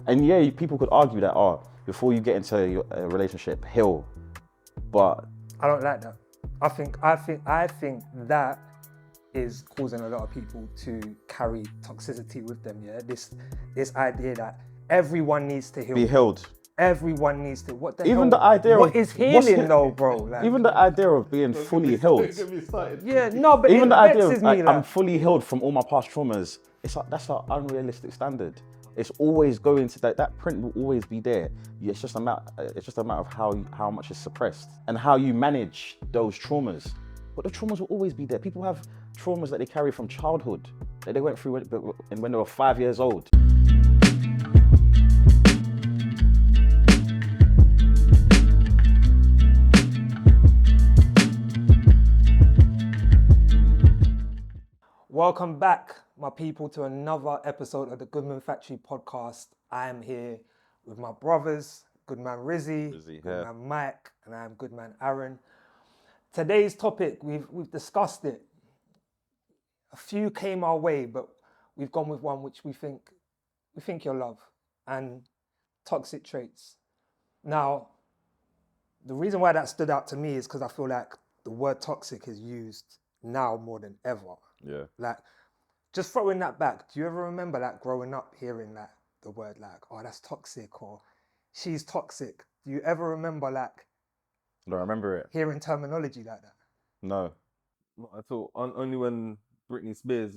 And yeah, people could argue that, before you get into a relationship, heal. But I don't like that. I think that is causing a lot of people to carry toxicity with them. Yeah, this idea that everyone needs to heal. be healed. Everyone needs to. What the Even hell? the idea what of is healing though, bro? Like, even the idea of being fully healed. yeah, no, but Even it the idea vexes of me. I'm fully healed from all my past traumas. That's an unrealistic standard. It's always going to that print will always be there. It's just a matter of how much is suppressed and how you manage those traumas. But the traumas will always be there. People have traumas that they carry from childhood that they went through when they were 5 years old. Welcome back, my people, to another episode of the Goodman Factory podcast. I am here with my brothers, Goodman Rizzy, Goodman Mike, and I am Goodman Aaron. Today's topic, we've discussed it. A few came our way, but we've gone with one which we think you'll love, and toxic traits. Now, the reason why that stood out to me is because I feel like the word toxic is used now more than ever. Yeah. Like, just throwing that back, do you ever remember like growing up hearing like the word like, oh, that's toxic, or she's toxic? Do you ever remember like I don't remember it. hearing terminology like that? No. Not at all. Only when Britney Spears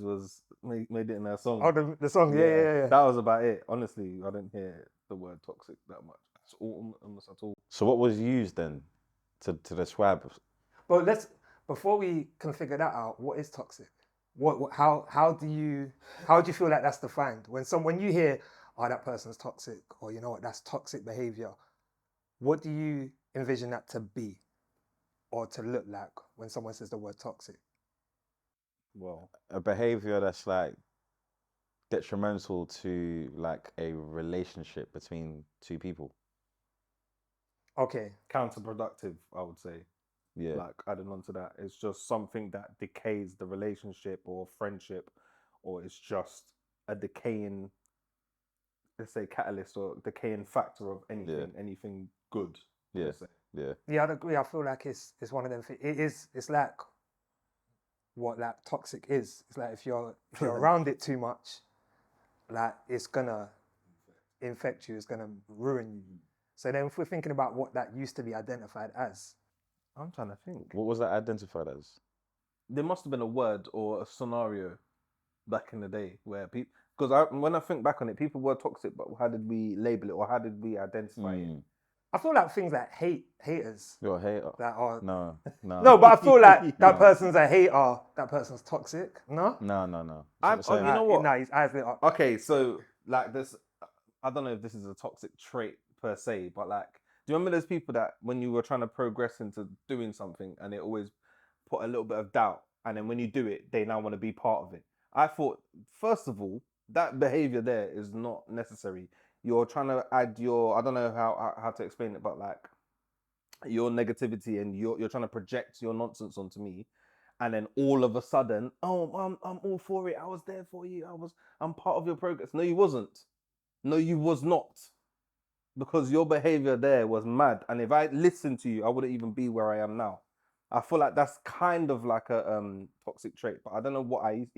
made it in her song. Oh, the song, yeah. That was about it. Honestly, I didn't hear the word toxic that much. Almost at all. So what was used then to describe? But before we can figure that out, what is toxic? How do you feel like that's defined? When you hear, oh, that person's toxic, or you know what, that's toxic behavior, what do you envision that to be or to look like when someone says the word toxic? Well, A behavior that's like detrimental to like a relationship between two people. Okay. counterproductive, I would say. Yeah. Like adding on to that, it's just something that decays the relationship or friendship, or it's just a decaying, let's say, catalyst or decaying factor of anything good. Yeah. Let's say. Yeah. Yeah, I'd agree. I feel like it's one of them things. It's like what like toxic is. It's like if you're around it too much, like it's gonna infect you, it's gonna ruin you. So then if we're thinking about what that used to be identified as, I'm trying to think. What was that identified as? There must have been a word or a scenario back in the day where people, because when I think back on it, people were toxic, but how did we label it or how did we identify it? I feel like things like haters. You're a hater. That are No. no, but I feel like that person's a hater. That person's toxic. No. No. You know what? No, his eyes lit up. Okay, so like this, I don't know if this is a toxic trait per se, but like, do you remember those people that when you were trying to progress into doing something and they always put a little bit of doubt, and then when you do it, they now want to be part of it? I thought, first of all, that behavior there is not necessary. You're trying to add your, I don't know how to explain it, but like your negativity, and you're trying to project your nonsense onto me. And then all of a sudden, oh, I'm all for it. I was there for you. I'm part of your progress. No, you wasn't. No, you was not. Because your behavior there was mad. And if I listened to you, I wouldn't even be where I am now. I feel like that's kind of like a toxic trait, but I don't know what I don't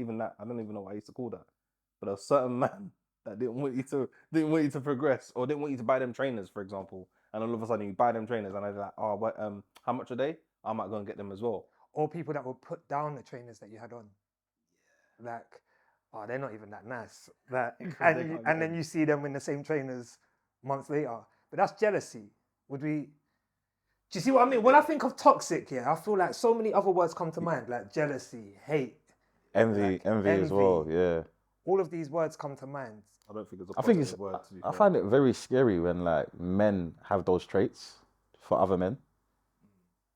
even know what I used to call that. But a certain man that didn't want you to progress, or didn't want you to buy them trainers, for example. And all of a sudden you buy them trainers, and they're like, oh, what, how much are they? I might go and get them as well. Or people that will put down the trainers that you had on. Like, oh, they're not even that nice. Like, and then you see them in the same trainers months later. But that's jealousy. Do you see what I mean? When I think of toxic, yeah, I feel like so many other words come to mind, like jealousy, hate, Envy as well. Yeah. All of these words come to mind. I don't think it's a positive word. I find it very scary when like men have those traits for other men.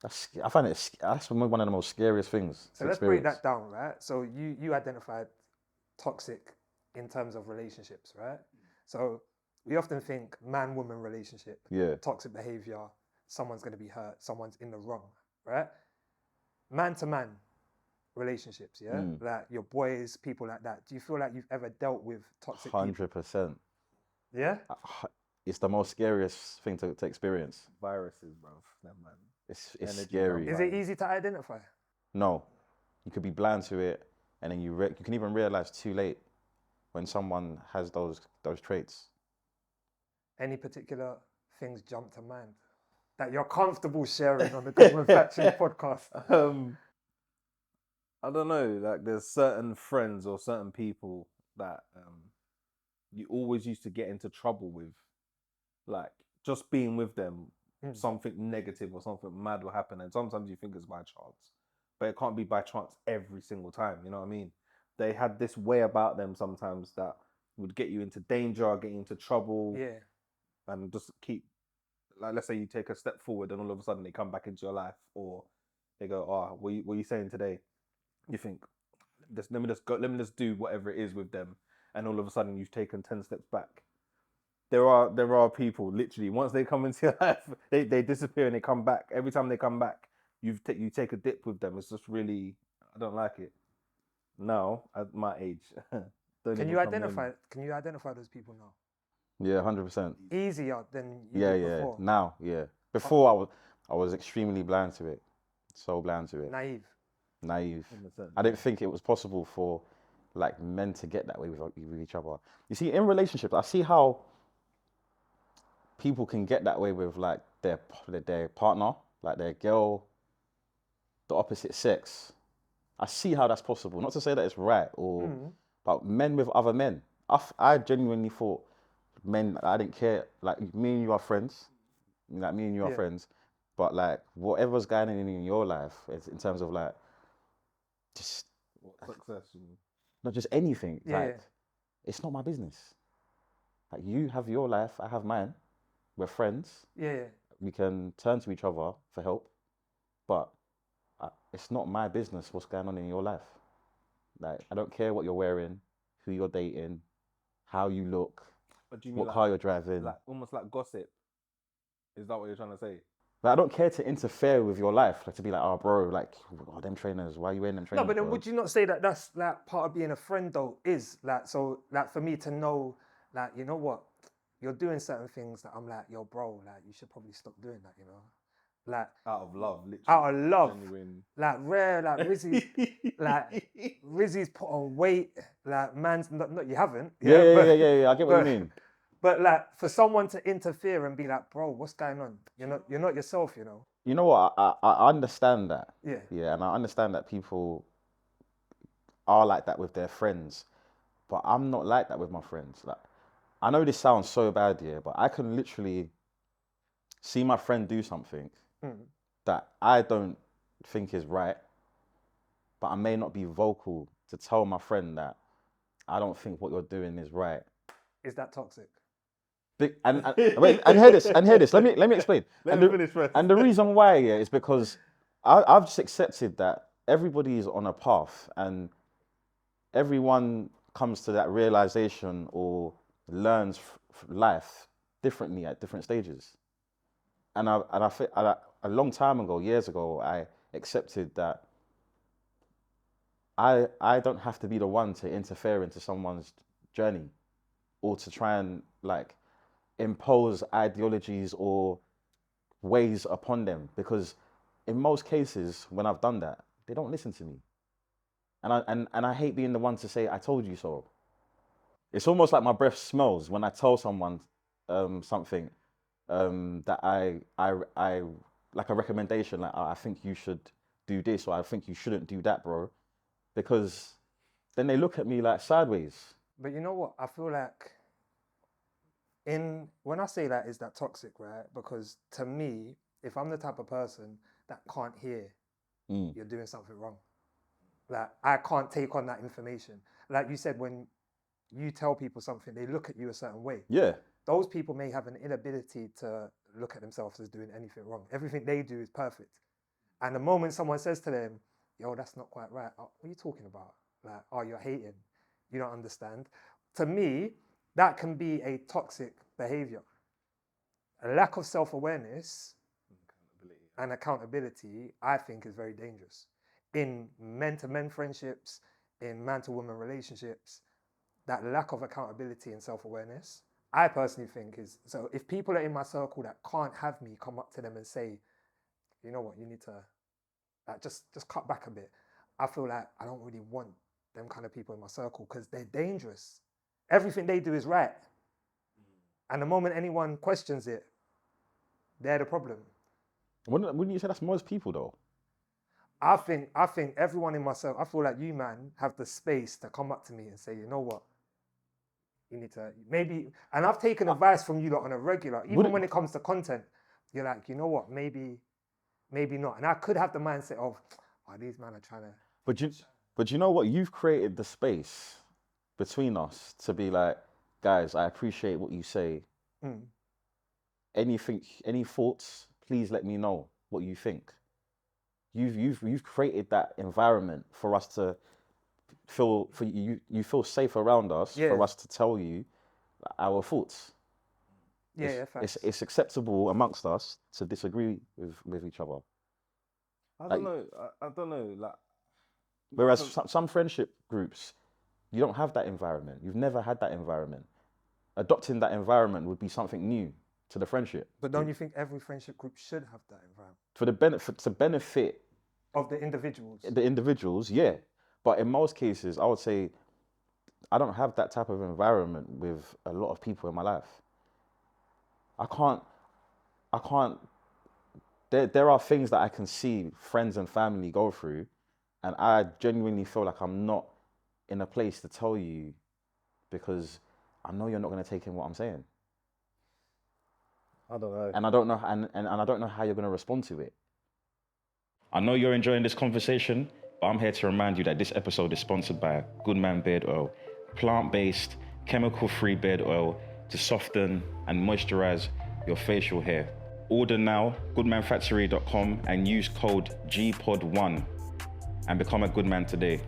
That's one of the most scariest things. So let's break that down, right? So you identified toxic in terms of relationships, right? So we often think man-woman relationship, toxic behavior, someone's going to be hurt, someone's in the wrong, right? Man-to-man relationships, yeah? Like your boys, people like that. Do you feel like you've ever dealt with toxic people? 100%. Yeah? It's the most scariest thing to experience. Viruses, bro. That man. It's Energy scary. dump. Is it easy to identify? No, you could be blind to it, and then you can even realize too late when someone has those traits. Any particular things jump to mind that you're comfortable sharing on the Goodman Factory podcast? I don't know. Like, there's certain friends or certain people that you always used to get into trouble with. Like, just being with them, something negative or something mad will happen, and sometimes you think it's by chance, but it can't be by chance every single time. You know what I mean? They had this way about them sometimes that would get you into danger, get you into trouble, Yeah. and just keep. Like, let's say you take a step forward, and all of a sudden they come back into your life, or they go, "Oh, what are you saying today?" You think, let me just go. Let me just do whatever it is with them, and all of a sudden you've taken 10 steps back. There are people literally, once they come into your life, they disappear and they come back. Every time they come back, you take a dip with them. It's just really, I don't like it. Now at my age, Can you identify those people now? Yeah, 100%. Easier than you Yeah, did yeah. before. Now, yeah. Before I was extremely blind to it, so blind to it. Naive. 100%. I didn't think it was possible for like men to get that way with each other. You see, in relationships, I see how people can get that way with like their partner, like their girl, the opposite sex. I see how that's possible. Not to say that it's right, but men with other men. I genuinely thought men. I didn't care. Like, me and you are friends. Like, me and you are friends. But like, whatever's going on in your life, in terms of like, just Success. not just anything. Yeah, Like, it's not my business. Like, you have your life, I have mine. We're friends. Yeah. We can turn to each other for help, but it's not my business what's going on in your life. Like, I don't care what you're wearing, who you're dating, how you look, What do you mean, what car you're driving. like almost like gossip? Is that what you're trying to say? But I don't care to interfere with your life, like to be like, oh, bro, like, oh, them trainers, why are you wearing them trainers? No, but then bro? would you not say that that's like part of being a friend though? Is like, so like for me to know, like, you know what, you're doing certain things that I'm like, yo, bro, like you should probably stop doing that, you know, like Out of love, literally. out of love, Genuine. like rare, like Rizzy's put on weight, like man's not you haven't, Yeah, I get what you mean. But like for someone to interfere and be like, bro, what's going on? You're not yourself, you know. You know what? I understand that. Yeah. Yeah, and I understand that people are like that with their friends, but I'm not like that with my friends. Like, I know this sounds so bad, yeah, but I can literally see my friend do something that I don't think is right, but I may not be vocal to tell my friend that I don't think what you're doing is right. Is that toxic? And wait, and hear this. Let me explain. Let me finish first. And the reason why, yeah, is because I've just accepted that everybody is on a path, and everyone comes to that realization or learns life differently at different stages. And I think a long time ago, years ago, I accepted that I don't have to be the one to interfere into someone's journey, or to try and like impose ideologies or ways upon them, because in most cases when I've done that, they don't listen to me. And I hate being the one to say, I told you so. It's almost like my breath smells when I tell someone something that I like a recommendation, like, oh, I think you should do this, or I think you shouldn't do that, bro. Because then they look at me like sideways. But you know what? I feel like when I say that, is that toxic, right? Because to me, if I'm the type of person that can't hear, you're doing something wrong. Like, I can't take on that information. Like you said, when you tell people something, they look at you a certain way. Yeah. Those people may have an inability to look at themselves as doing anything wrong. Everything they do is perfect. And the moment someone says to them, yo, that's not quite right. Oh, what are you talking about? Like, oh, you're hating. You don't understand. To me, that can be a toxic behavior. A lack of self-awareness and accountability, I think, is very dangerous. In men-to-men friendships, in man-to-woman relationships, that lack of accountability and self-awareness, I personally think is, so if people are in my circle that can't have me come up to them and say, you know what, you need to like just cut back a bit. I feel like I don't really want them kind of people in my circle because they're dangerous. Everything they do is right. And the moment anyone questions it, they're the problem. Wouldn't you say that's most people though? I think everyone in my circle, I feel like you, man, have the space to come up to me and say, you know what, you need to maybe, and I've taken advice from you lot on a regular, even when it comes to content, you're like, you know what, maybe not. And I could have the mindset of, oh, these men are trying to. But you know what? You've created the space between us to be like, guys, I appreciate what you say. Anything, any thoughts, please let me know what you think. You've created that environment for us to feel, for you feel safe around us, for us to tell you our thoughts. It's acceptable amongst us to disagree with each other. I don't know. Like, whereas some friendship groups, you don't have that environment. You've never had that environment. Adopting that environment would be something new to the friendship. But don't you think every friendship group should have that environment? For the benefit of the individuals. The individuals, yeah. But in most cases, I would say I don't have that type of environment with a lot of people in my life. I can't, there are things that I can see friends and family go through, and I genuinely feel like I'm not in a place to tell you because I know you're not going to take in what I'm saying. I don't know. And I don't know, and I don't know how you're going to respond to it. I know you're enjoying this conversation, but I'm here to remind you that this episode is sponsored by Goodman Beard Oil, plant-based, chemical-free beard oil to soften and moisturize your facial hair. Order now, goodmanfactory.com, and use code GPOD1 and become a Goodman today.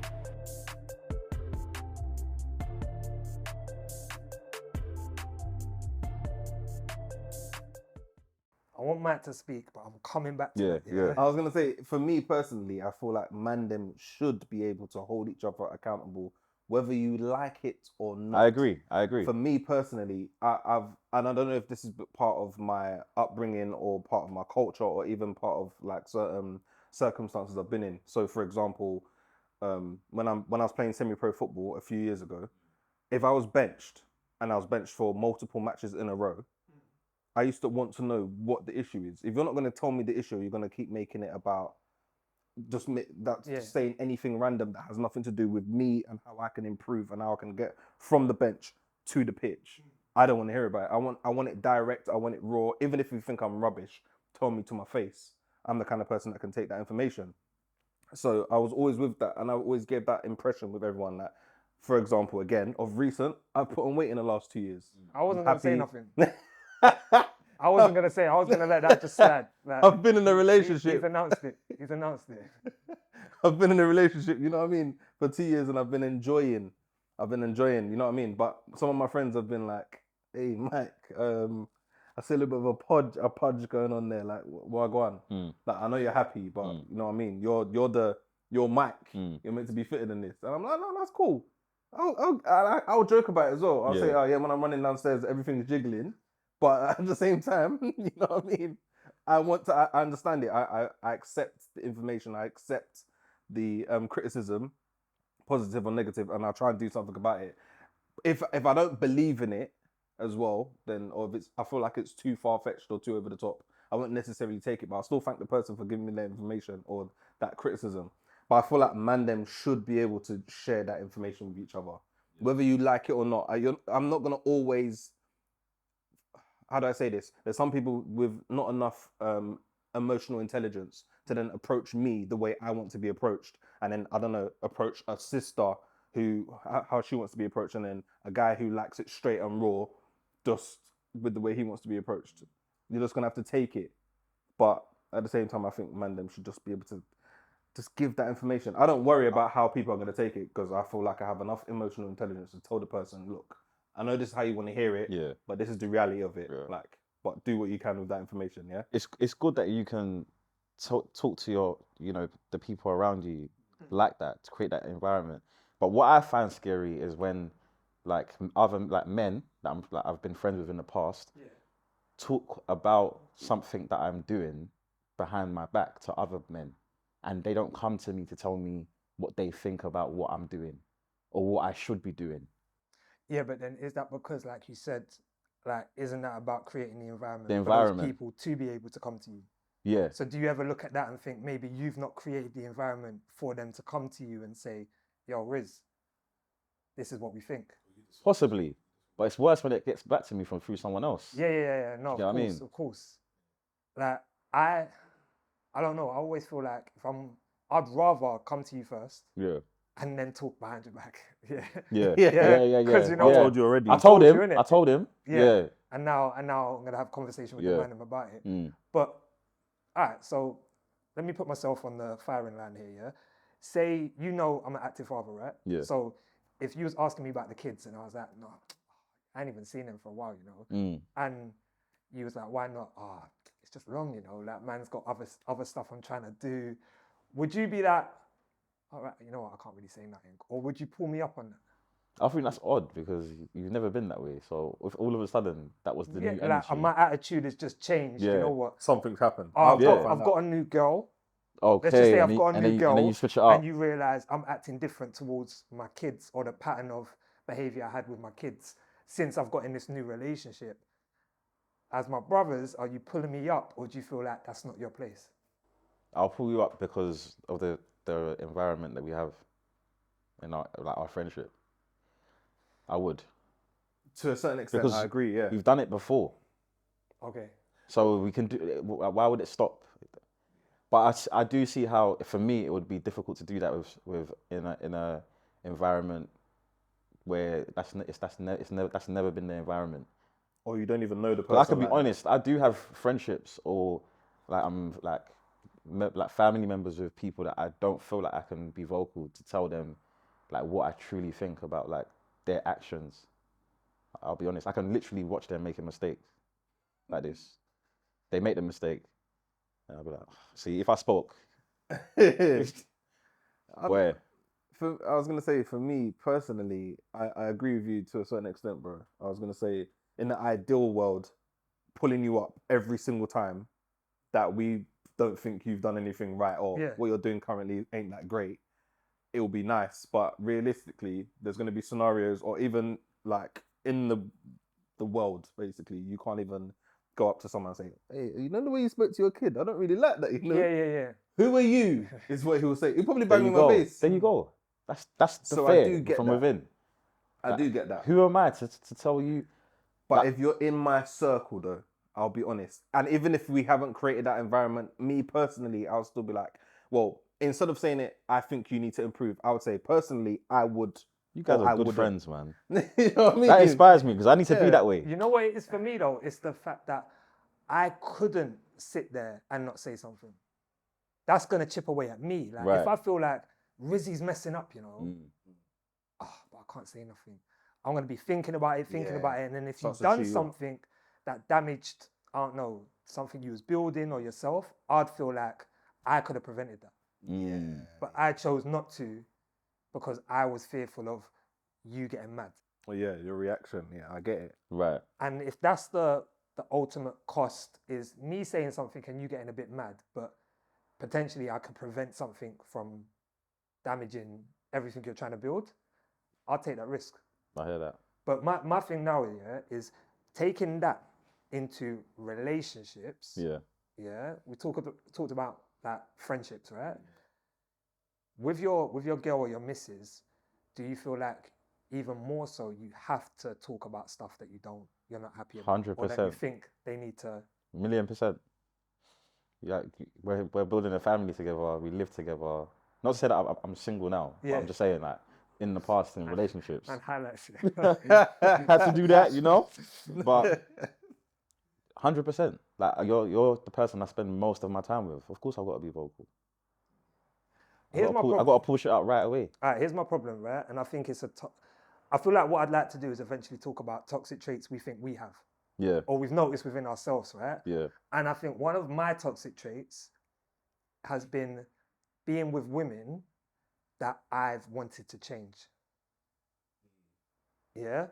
I want Matt to speak, but I'm coming back to it. Yeah. I was gonna say, for me personally, I feel like them should be able to hold each other accountable, whether you like it or not. I agree. For me personally, and I don't know if this is part of my upbringing or part of my culture or even part of like certain circumstances I've been in. So, for example, when I was playing semi-pro football a few years ago, if I was benched and I was benched for multiple matches in a row, I used to want to know what the issue is. If you're not going to tell me the issue, you're going to keep making it about saying anything random that has nothing to do with me and how I can improve and how I can get from the bench to the pitch. I don't want to hear about it. I want it direct. I want it raw. Even if you think I'm rubbish, tell me to my face. I'm the kind of person that can take that information. So I was always with that, and I always gave that impression with everyone that, for example, again, of recent, I've put on weight in the last 2 years. I wasn't going to say nothing. I wasn't going to say, I was going to let that just slide. Like, I've been in a relationship. He's announced it. I've been in a relationship, you know what I mean, for 2 years, and I've been enjoying, you know what I mean? But some of my friends have been like, hey, Mike, I see a little bit of a pudge going on there, like, wagwan. Like, I know you're happy, but you know what I mean? You're Mike. You're meant to be fitter than this. And I'm like, no, that's cool. I'll joke about it as well. I'll say, oh yeah, when I'm running downstairs, everything's jiggling. But at the same time, you know what I mean? I understand it. I accept the information. I accept the criticism, positive or negative, and I'll try and do something about it. If I don't believe in it as well, then, or if I feel like it's too far-fetched or too over the top, I won't necessarily take it, but I'll still thank the person for giving me that information or that criticism. But I feel like them should be able to share that information with each other. Whether you like it or not. I'm not going to always... How do I say this? There's some people with not enough emotional intelligence to then approach me the way I want to be approached. And then, I don't know, approach a sister how she wants to be approached. And then a guy who likes it straight and raw, just with the way he wants to be approached. You're just going to have to take it. But at the same time, I think them should just be able to just give that information. I don't worry about how people are going to take it because I feel like I have enough emotional intelligence to tell the person, look, I know this is how you want to hear it, but this is the reality of it. Yeah. Like, but do what you can with that information, yeah? It's good that you can talk to your, the people around you like that, to create that environment. But what I find scary is when like other like men that I've been friends with in the past talk about something that I'm doing behind my back to other men, and they don't come to me to tell me what they think about what I'm doing or what I should be doing. Yeah, but then is that because, like you said, like isn't that about creating the environment The for those environment. people to be able to come to you? Yeah. So do you ever look at that and think maybe you've not created the environment for them to come to you and say, yo, Riz, this is what we think? Possibly. But it's worse when it gets back to me from through someone else. Yeah. No, Do you know what I mean? of course. Like I don't know. I always feel like I'd rather come to you first Yeah. and then talk behind your back. Yeah. Yeah. Yeah. Yeah. Because you know I what? told you already. I told you, him. innit? I told him. Yeah. And now I'm gonna have a conversation with the man about it. Mm. But all right, so let me put myself on the firing line here. Yeah. Say you know I'm an active father, right? Yeah. So if you was asking me about the kids and I was like, no, I ain't even seen them for a while, you know. Mm. And you was like, why not? Oh, it's just long, you know. Like man's got other stuff I'm trying to do. Would you be that? All right, you know what? I can't really say nothing. Or would you pull me up on that? I think that's odd because you've never been that way. So if all of a sudden that was the new energy. Like my attitude has just changed. You know what? Something's happened. I've got a new girl. Okay. Let's just say and I've got a new girl, and then you switch it up. and you realise I'm acting different towards my kids or the pattern of behaviour I had with my kids since I've got in this new relationship. As my brothers, are you pulling me up, or do you feel like that's not your place? I'll pull you up because of the environment that we have in our friendship. I would. To a certain extent, Because I agree. Yeah. we've done it before. Okay. So we can do. Why would it stop? But I do see how, for me, it would be difficult to do that with in a environment where that's never been the environment. Or you don't even know the person. But I can be like honest. I do have friendships or like family members with people that I don't feel like I can be vocal to tell them like what I truly think about like their actions. I'll be honest. I can literally watch them making mistakes like this. They make the mistake. And I'll be like, see, if I spoke, that. where? I was gonna say, for me personally, I agree with you to a certain extent, bro. I was gonna say, in the ideal world, pulling you up every single time that we don't think you've done anything right or what you're doing currently ain't that great, it will be nice. But realistically, there's gonna be scenarios, or even like in the world, basically, you can't even go up to someone and say, hey, you know the way you spoke to your kid? I don't really like that, you know? Yeah. Who are you? Is what he will say. He'll probably There bang me you in my go. face. There you go. That's the So I fear do get from that. within. I do get that. Who am I to tell you? But if you're in my circle, though, I'll be honest. And even if we haven't created that environment, me personally, I'll still be like, well, instead of saying it, I think you need to improve, I would say, personally, I would. You guys or are I good wouldn't. friends, man. You know what I mean? That inspires me because I need to be that way. You know what it is for me though? It's the fact that I couldn't sit there and not say something. That's gonna chip away at me. Like Right. if I feel like Rizzy's messing up, you know, but I can't say nothing. I'm gonna be thinking about it, and then if you've done something that damaged, I don't know, something you was building or yourself, I'd feel like I could have prevented that. Yeah. But I chose not to because I was fearful of you getting mad. Well, yeah, your reaction. Yeah, I get it. Right. And if that's the ultimate cost is me saying something and you getting a bit mad, but potentially I could prevent something from damaging everything you're trying to build, I'll take that risk. I hear that. But my thing now is taking that into relationships. Yeah. We talked about that friendships, right? With your girl or your missus, do you feel like even more so you have to talk about stuff that you're not happy about? 100%. Or that you think they need to? 1,000,000%. Yeah, we're building a family together. We live together. Not to say that I'm single now, but I'm just saying that in the past in relationships, And highlights. had to do that, you know. But 100%, like you're the person I spend most of my time with. Of course, I've got to be vocal. I got to push it out right away. All right, here's my problem, right? And I think I feel like what I'd like to do is eventually talk about toxic traits we think we have. Yeah. Or we've noticed within ourselves, right? Yeah. And I think one of my toxic traits has been being with women that I've wanted to change. yeah.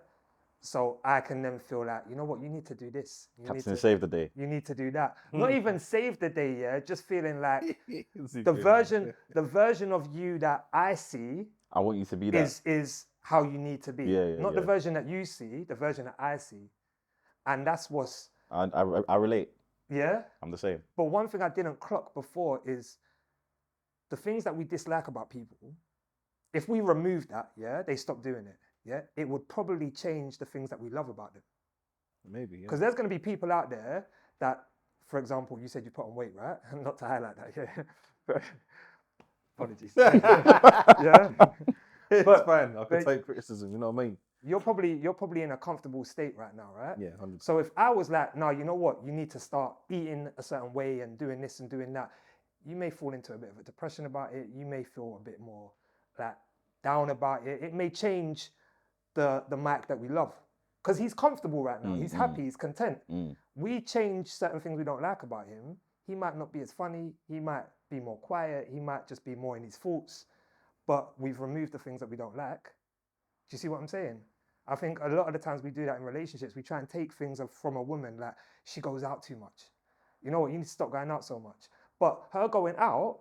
So I can then feel like, you know what, you need to do this. You need Captain to save the day. you need to do that. Not even save the day, yeah. Just feeling like See, the good. version of you that I see I want you to be that. is how you need to be. Yeah, Not the yeah. version that you see, the version that I see. And that's what's, I relate. yeah. I'm the same. But one thing I didn't clock before is the things that we dislike about people. If we remove that, yeah, they stop doing it. Yeah, it would probably change the things that we love about them. Maybe, yeah. Because there's going to be people out there that, for example, you said you put on weight, right? Not to highlight that, yeah. But, apologies. Yeah. It's fine. I can take criticism, you know what I mean? You're probably in a comfortable state right now, right? Yeah, 100%. So if I was like, no, you know what, you need to start eating a certain way and doing this and doing that, you may fall into a bit of a depression about it. You may feel a bit more like down about it. It may change the Mike that we love. Because he's comfortable right now. He's happy, he's content. We change certain things we don't like about him. He might not be as funny. He might be more quiet. He might just be more in his thoughts. But we've removed the things that we don't like. Do you see what I'm saying? I think a lot of the times we do that in relationships. We try and take things from a woman, like she goes out too much. You know what? You need to stop going out so much. But her going out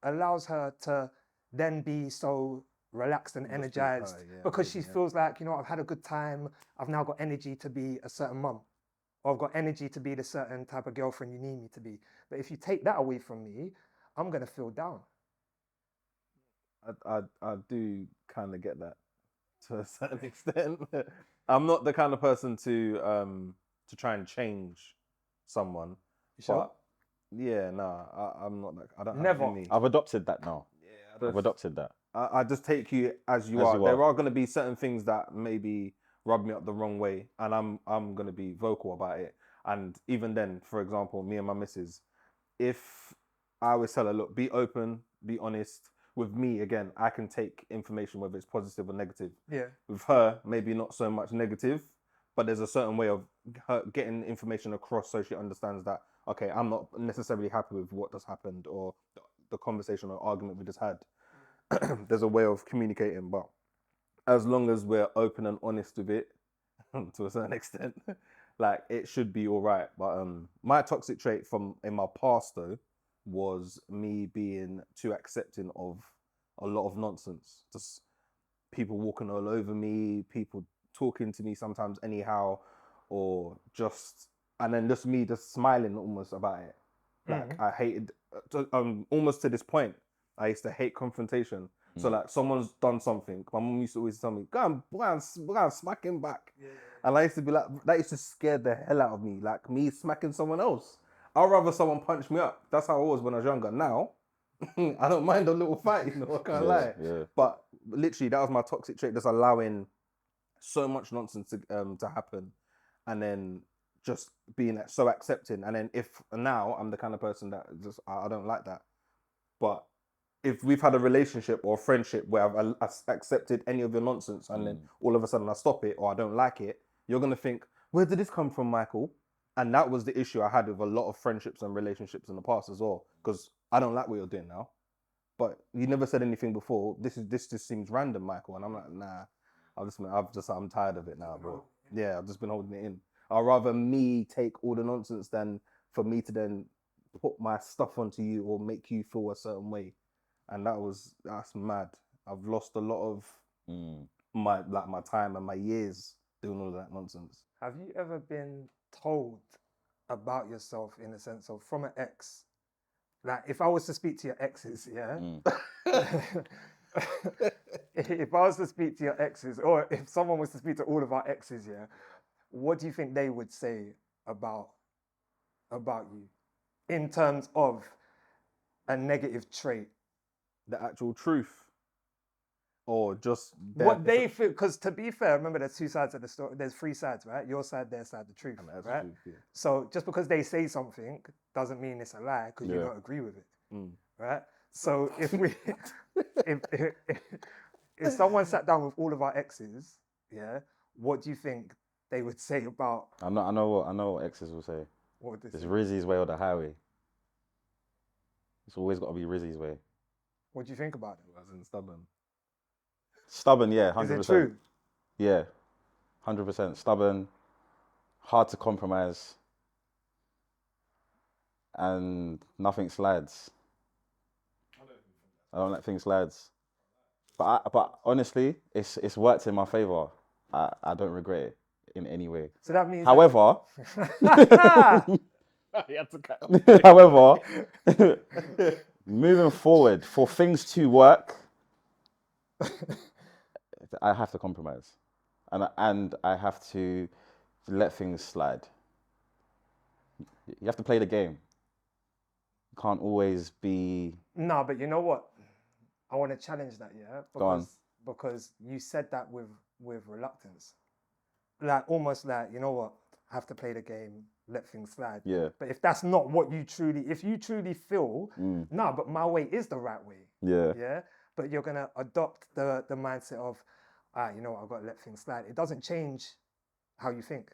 allows her to then be so relaxed and energized because she feels like, you know, I've had a good time. I've now got energy to be a certain mum, or I've got energy to be the certain type of girlfriend you need me to be. But if you take that away from me, I'm gonna feel down. I do kind of get that to a certain extent. I'm not the kind of person to try and change someone. You sure? But yeah, nah, I'm not that. I don't Never. have any. I've adopted that now. Yeah, I've adopted that. I just take you as you are. There are going to be certain things that maybe rub me up the wrong way, and I'm going to be vocal about it. And even then, for example, me and my missus, if I always tell her, look, be open, be honest. With me, again, I can take information, whether it's positive or negative. Yeah. With her, maybe not so much negative, but there's a certain way of her getting information across so she understands that, okay, I'm not necessarily happy with what just happened or the conversation or argument we just had. There's a way of communicating, but as long as we're open and honest with it, to a certain extent, like it should be all right. But my toxic trait from in my past though was me being too accepting of a lot of nonsense. Just people walking all over me, people talking to me sometimes anyhow, or just and then just me just smiling almost about it. Like I hated almost to this point. I used to hate confrontation. So like someone's done something, my mum used to always tell me, go and smack him back. Yeah. And I used to be like, that used to scare the hell out of me. Like me smacking someone else. I'd rather someone punch me up. That's how I was when I was younger. Now, I don't mind a little fight, you know, I can't lie. Yeah. But literally that was my toxic trait, just allowing so much nonsense to happen. And then just being so accepting. And then if now I'm the kind of person that just, I don't like that. But if we've had a relationship or a friendship where I've accepted any of your nonsense and then all of a sudden I stop it or I don't like it, you're going to think, where did this come from, Michael? And that was the issue I had with a lot of friendships and relationships in the past as well, because I don't like what you're doing now. But you never said anything before. This just seems random, Michael. And I'm like, nah, I'm tired of it now, bro. Yeah, I've just been holding it in. I'd rather me take all the nonsense than for me to then put my stuff onto you or make you feel a certain way. And that's mad. I've lost a lot of my time and my years doing all of that nonsense. Have you ever been told about yourself in a sense of from an ex? Like if I was to speak to your exes, yeah. If I was to speak to your exes, or if someone was to speak to all of our exes, yeah, what do you think they would say about you in terms of a negative trait? The actual truth, or just what they feel? Because to be fair, remember there's two sides of the story. There's three sides, right? Your side, their side, the truth, right? Truth, yeah. So just because they say something doesn't mean it's a lie because you don't agree with it, right? So if we, if someone sat down with all of our exes, yeah, what do you think they would say about? I know what exes will say. What would they say? It's Rizzy's way or the highway. It's always got to be Rizzy's way. What do you think about it? Wasn't stubborn. Stubborn, yeah, 100%. Is it true? Yeah. 100% stubborn, hard to compromise, and nothing slides. I don't let things slides. But honestly, it's worked in my favor. I don't regret it in any way. So that means. However, You had to cut. however, moving forward, for things to work, I have to compromise, and I have to let things slide. You have to play the game. You can't always be. No, but you know what? I want to challenge that, yeah, Go on. because you said that with reluctance, like almost like, you know what, I have to play the game, let things slide. Yeah. But if that's not what you truly, if you truly feel, no, but my way is the right way. Yeah. Yeah. But you're gonna adopt the mindset of, you know what, I've got to let things slide. It doesn't change how you think.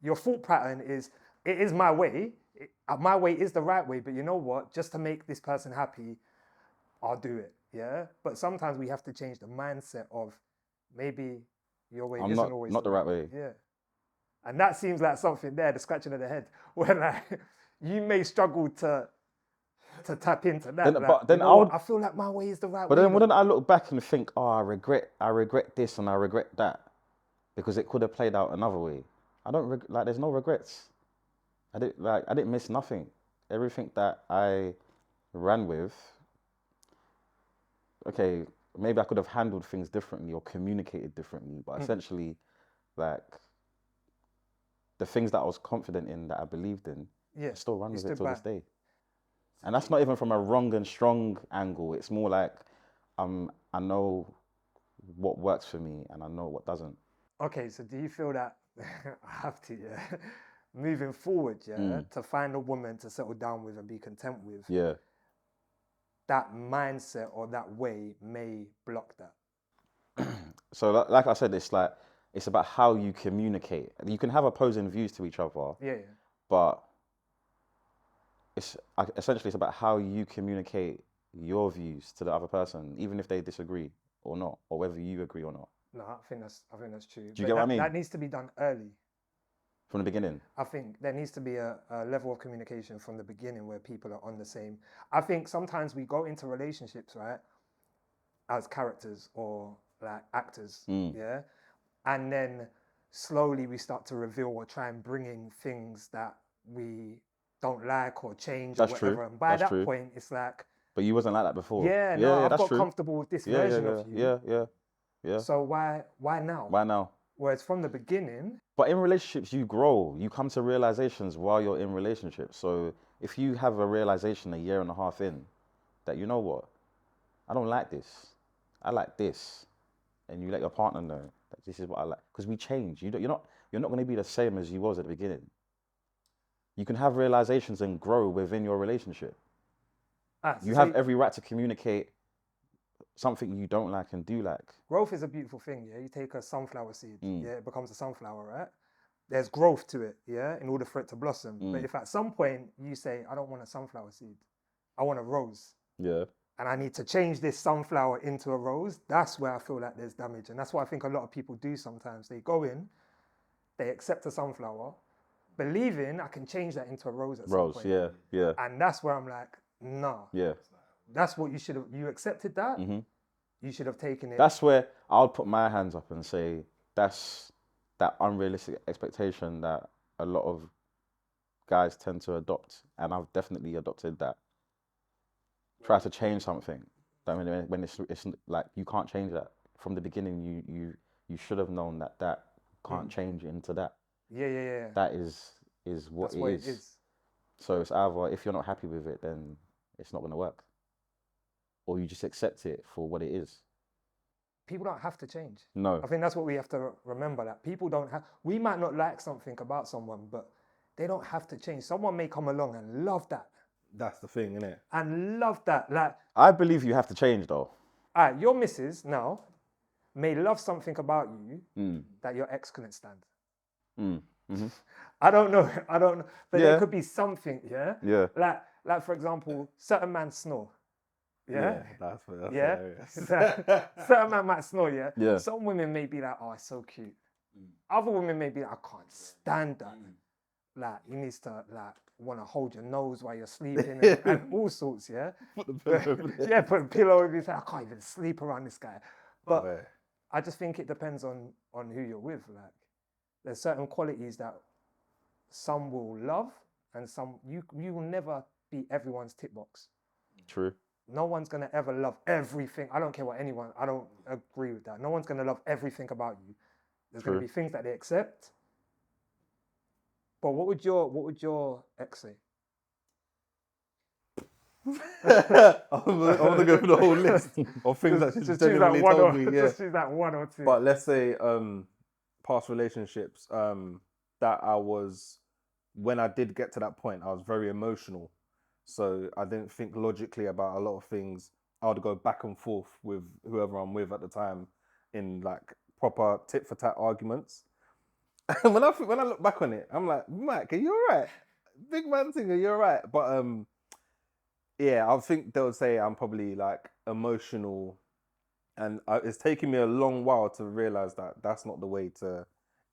Your thought pattern is, it is my way. My way is the right way. But you know what? Just to make this person happy, I'll do it. Yeah. But sometimes we have to change the mindset of maybe your way isn't always not the right way. Yeah. And that seems like something there, the scratching of the head, where like you may struggle to tap into that. But then I feel like my way is the right way. But then wouldn't I look back and think, oh, I regret this and I regret that, because it could have played out another way. I don't like. There's no regrets. I didn't miss nothing. Everything that I ran with. Okay, maybe I could have handled things differently or communicated differently, but essentially, like, the things that I was confident in, that I believed in, I still run with it till this day. And that's not even from a wrong and strong angle. It's more like I know what works for me and I know what doesn't. Okay, so do you feel that I have to, moving forward, to find a woman to settle down with and be content with, that mindset or that way may block that? So like I said, it's about how you communicate. You can have opposing views to each other, but essentially it's about how you communicate your views to the other person, even if they disagree or not, or whether you agree or not. No, I think that's true. Do you get what I mean? That needs to be done early. From the beginning? I think there needs to be a level of communication from the beginning where people are on the same. I think sometimes we go into relationships, right, as characters or like actors, and then slowly we start to reveal or try and bring in things that we don't like or change or whatever. And by that point, it's like... But you wasn't like that before. I've got comfortable with this version of you. Yeah. So why now? Why now? Whereas from the beginning... But in relationships, you grow. You come to realizations while you're in relationships. So if you have a realization a year and a half in that, you know what, I don't like this, I like this, and you let your partner know that this is what I like, because we change. You're not going to be the same as you was at the beginning. You can have realizations and grow within your relationship. You have every right to communicate something you don't like and do like. Growth is a beautiful thing, You take a sunflower seed, it becomes a sunflower, right? There's growth to it, in order for it to blossom. But if at some point you say, I don't want a sunflower seed, I want a rose. Yeah. And I need to change this sunflower into a rose, that's where I feel like there's damage. And that's what I think a lot of people do sometimes. They go in, they accept a sunflower, believing I can change that into a rose at some point. Yeah. And that's where I'm like, nah. Yeah. That's what you accepted that. You should have taken it. That's where I'll put my hands up and say that's that unrealistic expectation that a lot of guys tend to adopt, and I've definitely adopted that. Try to change something. I mean, when it's like you can't change that from the beginning. You should have known that can't change into that. Yeah. That is what it is. So it's either, if you're not happy with it, then it's not going to work, or you just accept it for what it is. People don't have to change. No. I think that's what we have to remember, that people don't have... We might not like something about someone, but they don't have to change. Someone may come along and love that. That's the thing, innit? And love that. Like, I believe you have to change, though. All right, your missus now may love something about you that your ex couldn't stand. Mm-hmm. I don't know. But there could be something, Yeah. Like for example, certain men snore. That's hilarious. Certain man might snore, Yeah. Some women may be like, oh, it's so cute. Other women may be like, I can't stand that. Like, he needs to like want to hold your nose while you're sleeping and all sorts, yeah? Put the pillow over there. Yeah, put a pillow over his head. I can't even sleep around this guy. But Yeah. I just think it depends on who you're with. Like, there's certain qualities that some will love and some, you will never be everyone's tick box. True. No one's going to ever love everything. I don't care what anyone, I don't agree with that. No one's going to love everything about you. There's going to be things that they accept. But what would your ex say? I want to go through the whole list of things that she's genuinely told me. Yeah. Just choose that one or two. But let's say past relationships that I was, when I did get to that point, I was very emotional. So I didn't think logically about a lot of things. I would go back and forth with whoever I'm with at the time in like proper tit for tat arguments. And when I look back on it, I'm like, Mike, are you all right? Big man thing, are you all right? But yeah, I think they'll say I'm probably like emotional, and it's taken me a long while to realize that that's not the way to.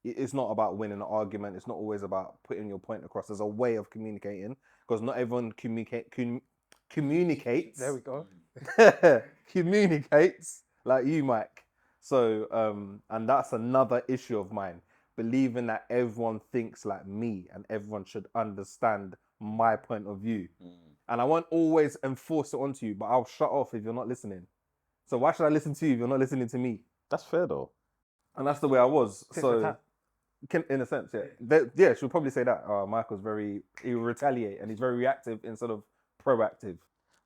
It's not about winning an argument. It's not always about putting your point across. There's a way of communicating, because not everyone communicates. There we go. Communicates like you, Mike. So, and that's another issue of mine. Believing that everyone thinks like me and everyone should understand my point of view. And I won't always enforce it onto you, but I'll shut off if you're not listening. So why should I listen to you if you're not listening to me? That's fair though. And that's the way I was. Tit for tat. In a sense, yeah. Yeah, she'll probably say that. Michael's he will retaliate and he's very reactive instead of proactive.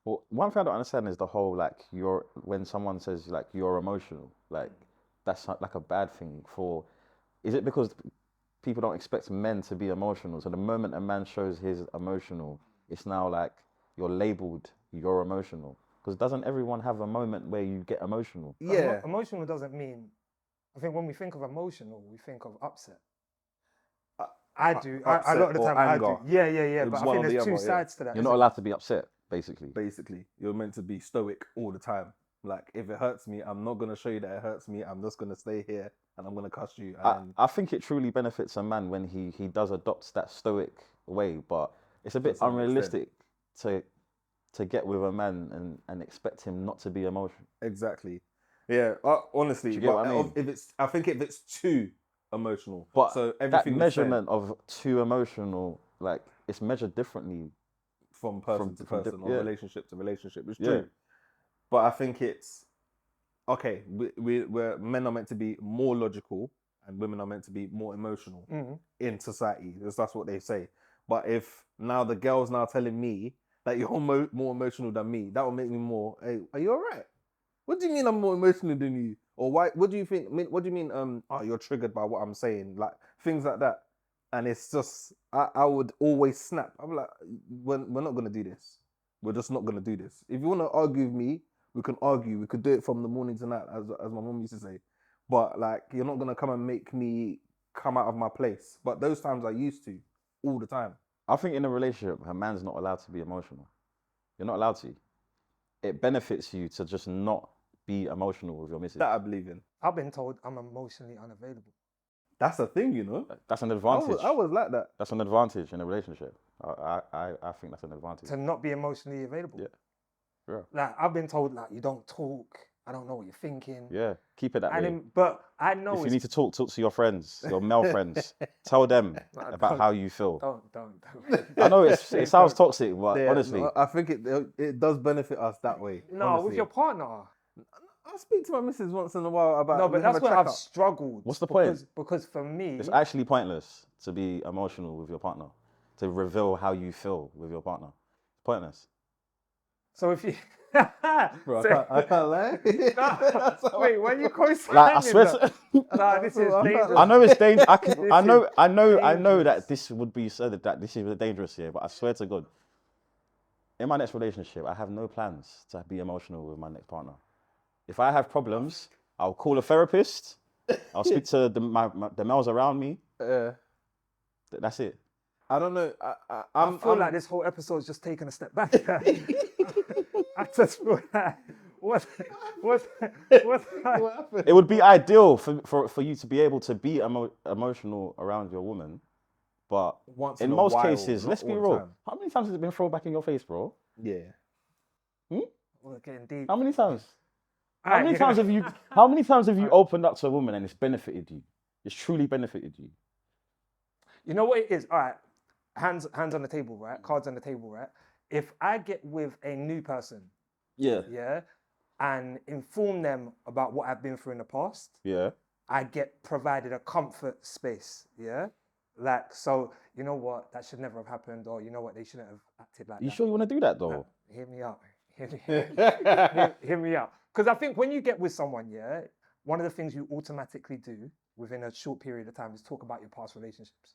Well, one thing I don't understand is the whole like when someone says like you're emotional, like that's not like a bad thing for. Is it because people don't expect men to be emotional? So the moment a man shows his emotional, it's now like you're labelled, you're emotional. Because doesn't everyone have a moment where you get emotional? Yeah. Emotional doesn't mean, I think when we think of emotional, we think of upset. I do. A lot of the time anger. I do. Yeah. But I think there's two sides to that. You're not allowed to be upset, basically. Basically, you're meant to be stoic all the time. Like, if it hurts me, I'm not going to show you that it hurts me. I'm just going to stay here and I'm going to cuss you. I think it truly benefits a man when he does adopt that stoic way, but it's a bit unrealistic to get with a man and expect him not to be emotional. Exactly. Yeah, honestly, Do you get what I mean? I think if it's too emotional, but so that measurement of too emotional, like it's measured differently from person to person or relationship to relationship. It's true. But I think it's okay. We're men are meant to be more logical, and women are meant to be more emotional in society. That's what they say. But if now the girl's now telling me that you're more emotional than me, that will make me more. Hey, are you all right? What do you mean I'm more emotional than you? Or why? What do you think? What do you mean? Oh, you're triggered by what I'm saying, like things like that. And it's just I would always snap. I'm like, we're not gonna do this. We're just not gonna do this. If you want to argue with me, we can argue. We could do it from the morning to night, as my mom used to say. But like, you're not gonna come and make me come out of my place. But those times I used to, all the time. I think in a relationship, a man's not allowed to be emotional. You're not allowed to. It benefits you to just not be emotional with your missus. That I believe in. I've been told I'm emotionally unavailable. That's a thing, you know. That's an advantage. I was like that. That's an advantage in a relationship. I think that's an advantage. To not be emotionally available. Yeah. Like, I've been told, like, you don't talk. I don't know what you're thinking. Yeah, keep it that way. But I know if you need to talk to your friends, your male friends. Tell them about how you feel. Don't. I know it sounds toxic, but honestly, I think it does benefit us that way. No, honestly. with your partner. I speak to my missus once in a while about. No, but that's where I've struggled. What's the point? Because for me, it's actually pointless to be emotional with your partner, to reveal how you feel with your partner. It's pointless. So if you, bro, I can't lie. Wait, when you co like, I swear nah, this is dangerous. I know it's dangerous. I know that this would be said that this is dangerous here, but I swear to God, in my next relationship, I have no plans to be emotional with my next partner. If I have problems, I'll call a therapist. I'll speak to the males around me. That's it. I don't know. I feel like this whole episode's just taken a step back. I just feel like What's what's What happened? It would be ideal for you to be able to be emotional around your woman, but Once in in a most while, cases, not let's be all the real. time. How many times has it been thrown back in your face, bro? Yeah. We're getting deep. How many times? How Alright, many yeah. times have you? How many times have you opened up to a woman and it's benefited you? It's truly benefited you. You know what it is? All right, hands on the table, right? Cards on the table, right? If I get with a new person, Yeah. yeah, and inform them about what I've been through in the past, Yeah. I get provided a comfort space, yeah? Like, so, you know what, that should never have happened, or you know what, they shouldn't have acted like You that. sure you want to do that though? Hear me out. Hear me out. Because I think when you get with someone, yeah, one of the things you automatically do within a short period of time is talk about your past relationships.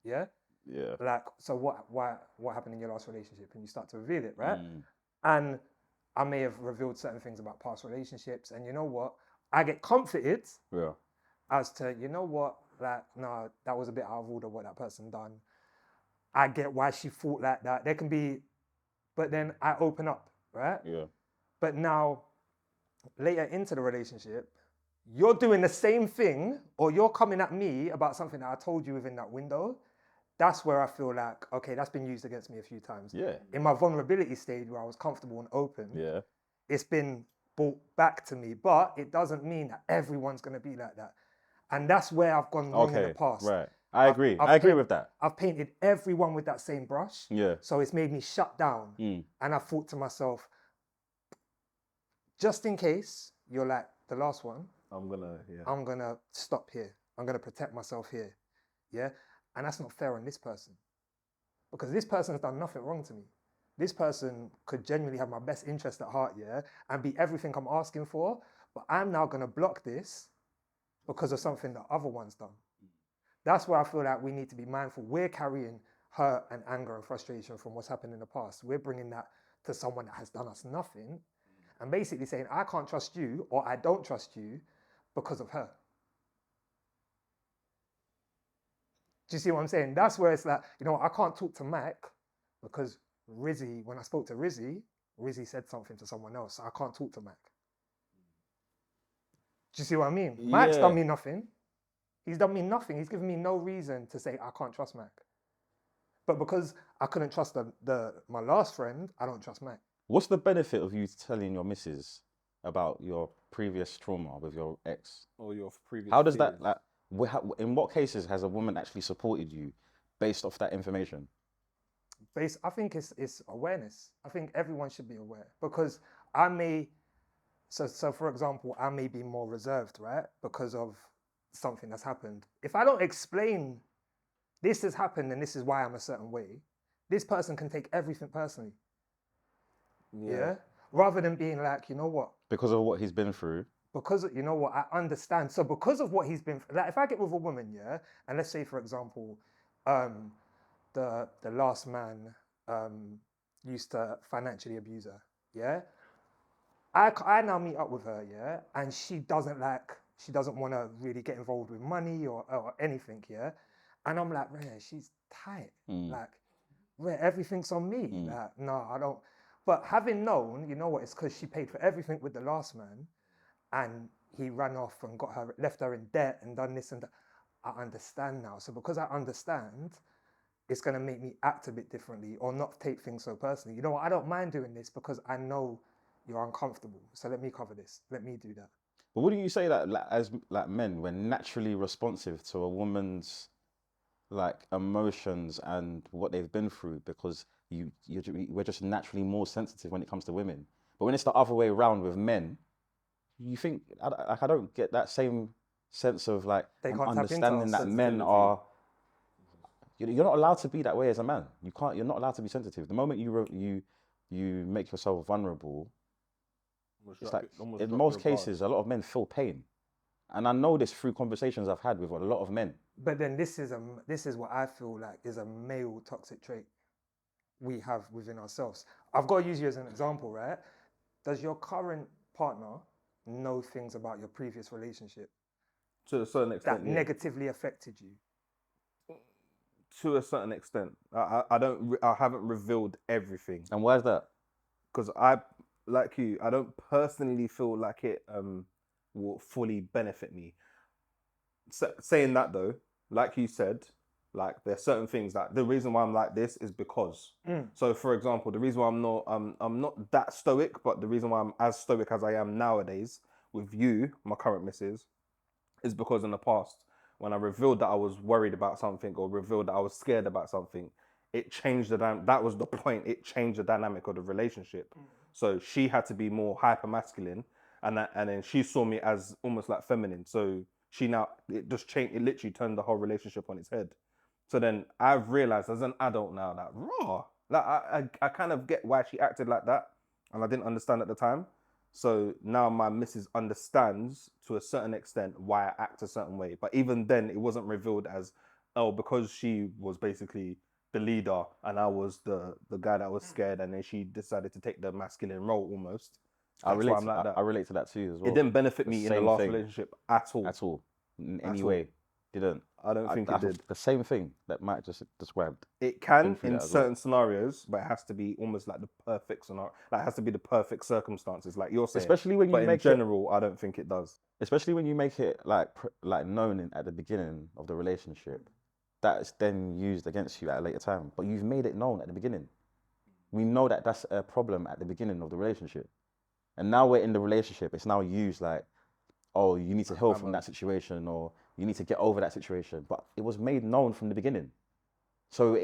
Yeah? Yeah. Like, so what happened in your last relationship? And you start to reveal it, right? Mm. And I may have revealed certain things about past relationships. And you know what? I get comforted Yeah. as to, you know what, like, no, that was a bit out of order what that person done. I get why she thought like that. There can be, but then I open up, right? Yeah. But now, later into the relationship, you're doing the same thing, or you're coming at me about something that I told you within that window. That's where I feel like, okay, that's been used against me a few times. Yeah. In my vulnerability stage where I was comfortable and open, Yeah. it's been brought back to me, but it doesn't mean that everyone's going to be like that. And that's where I've gone wrong in the Okay. past. Right. I agree. I agree with that. I've painted everyone with that same brush. Yeah. So it's made me shut down. Mm. And I thought to myself, just in case you're like the last one, I'm gonna stop here. I'm gonna protect myself here. Yeah. And that's not fair on this person. Because this person has done nothing wrong to me. This person could genuinely have my best interest at heart, yeah, and be everything I'm asking for. But I'm now gonna block this because of something that other one's done. That's where I feel like we need to be mindful. We're carrying hurt and anger and frustration from what's happened in the past. We're bringing that to someone that has done us nothing and basically saying, I can't trust you or I don't trust you because of her. Do you see what I'm saying? That's where it's like, you know, I can't talk to Mac because Rizzy, when I spoke to Rizzy, Rizzy said something to someone else. So I can't talk to Mac. Do you see what I mean? Yeah. Mac's done me nothing. He's done me nothing. He's given me no reason to say I can't trust Mac. But because I couldn't trust my last friend, I don't trust Mac. What's the benefit of you telling your missus about your previous trauma with your ex? Or your previous How does fears? that, like, in what cases has a woman actually supported you based off that information? I think it's awareness. I think everyone should be aware because I may, so for example, I may be more reserved, right? Because of something that's happened. If I don't explain this has happened and this is why I'm a certain way, this person can take everything personally. Yeah. Rather than being like, you know what? Because of what he's been through. Because, you know what, I understand. So because of what he's been, like if I get with a woman, yeah, and let's say, for example, the last man used to financially abuse her, yeah? I now meet up with her, yeah, and she doesn't want to really get involved with money or anything, yeah? And I'm like, man, she's tight. Like, man, everything's on me. Like, no, I don't. But having known, you know what, it's because she paid for everything with the last man and he ran off and left her in debt and done this and that. I understand now. So because I understand, it's going to make me act a bit differently or not take things so personally. You know what, I don't mind doing this because I know you're uncomfortable. So let me cover this. Let me do that. But wouldn't you say that, like, as like men, we're naturally responsive to a woman's like emotions and what they've been through because we're just naturally more sensitive when it comes to women. But when it's the other way around with men, you think I don't get that same sense of like They can't tap into understanding our that men are. You're not allowed to be that way as a man. You're not allowed to be sensitive. The moment you make yourself vulnerable, it's like in most cases, a lot of men feel pain, and I know this through conversations I've had with a lot of men. But then this is what I feel like is a male toxic trait we have within ourselves. I've got to use you as an example, right? Does your current partner know things about your previous relationship To a certain extent, that negatively affected you? To a certain extent, I haven't revealed everything. And why is that? Because like you, I don't personally feel like it will fully benefit me. Saying that though, like you said, like there's certain things that the reason why I'm like this is because. So for example, the reason why I'm not that stoic, but the reason why I'm as stoic as I am nowadays with you, my current missus, is because in the past when I revealed that I was worried about something or revealed that I was scared about something, it changed that was the point. It changed the dynamic of the relationship. So she had to be more hyper masculine, and then she saw me as almost like feminine. So it just changed. It literally turned the whole relationship on its head. So then I've realized as an adult now that like I kind of get why she acted like that, and I didn't understand at the time. So now my missus understands to a certain extent why I act a certain way. But even then, it wasn't revealed as, oh, because she was basically the leader and I was the guy that was scared, and then she decided to take the masculine role almost. That's why I'm like that. I relate to that too as well. It didn't benefit The me in the same last thing. relationship at all. At all. In At any all. way. Didn't. I don't think it did. The same thing that Mike just described. It can through in that as well. certain scenarios, but it has to be almost like the perfect scenario. Like it has to be the perfect circumstances, like you're saying. Especially when you but in make general, I don't think it does. Especially when you make it like known at the beginning of the relationship, that's then used against you at a later time. But you've made it known at the beginning. We know that that's a problem at the beginning of the relationship, and now we're in the relationship. It's now used like, oh, you need to heal from that situation, or you need to get over that situation. But it was made known from the beginning, so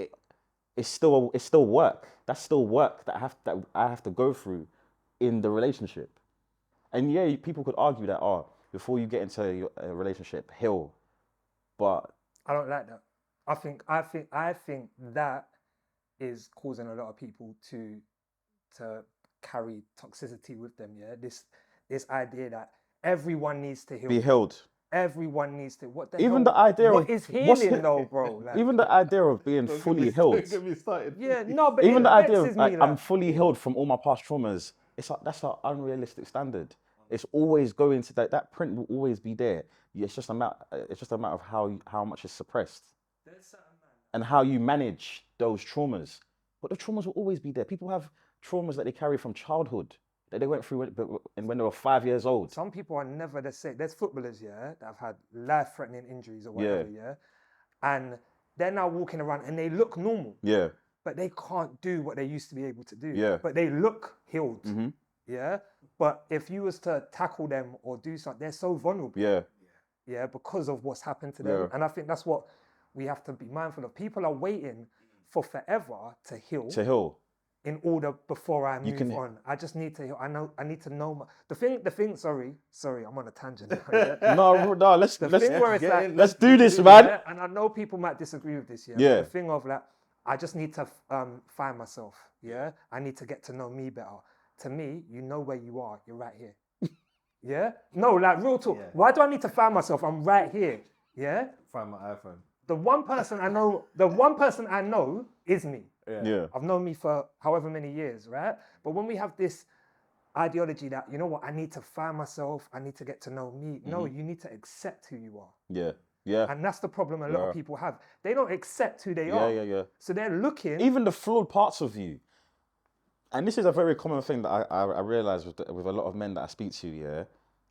it's still work. That's still work that I have to go through in the relationship. And yeah, people could argue that, oh, before you get into a relationship, heal. But I don't like that. I think that is causing a lot of people to carry toxicity with them. Yeah, this idea that everyone needs to heal. be healed. Everyone needs to. What the Even hell? the idea what of is healing though, bro? Like, even the idea of being fully healed. Don't get me started. yeah, no, but Even it the idea vexes of me, like, I'm fully healed from all my past traumas. It's like that's an unrealistic standard. It's always going to that print will always be there. It's just a matter of how much is suppressed and how you manage those traumas. But the traumas will always be there. People have traumas that they carry from childhood that they went through when they were 5 years old. Some people are never the same. There's footballers, yeah, that have had life-threatening injuries or whatever, yeah, and they're now walking around and they look normal. Yeah. But they can't do what they used to be able to do. Yeah. But they look healed. Mm-hmm. Yeah. But if you was to tackle them or do something, they're so vulnerable. Yeah. Yeah, because of what's happened to them. Yeah. And I think that's what we have to be mindful of. People are waiting for forever to heal. To heal. In order before I move on. I just need to heal. I need to know the thing, sorry, I'm on a tangent. No, let's thing where it's like, let's do this, man. Yeah, and I know people might disagree with this, yeah. Yeah. But the thing of like, I just need to find myself, yeah? I need to get to know me better. To me, you know where you are, you're right here. Yeah? No, like real talk. Yeah. Why do I need to find myself? I'm right here. Yeah? Find my iPhone. The one person I know is me. Yeah. I've known me for however many years, right? But when we have this ideology that, you know what, I need to find myself, I need to get to know me. Mm-hmm. No, you need to accept who you are. Yeah. Yeah. And that's the problem a lot of people have. They don't accept who they are. Yeah. So they're looking... Even the flawed parts of you. And this is a very common thing that I realize with a lot of men that I speak to, yeah?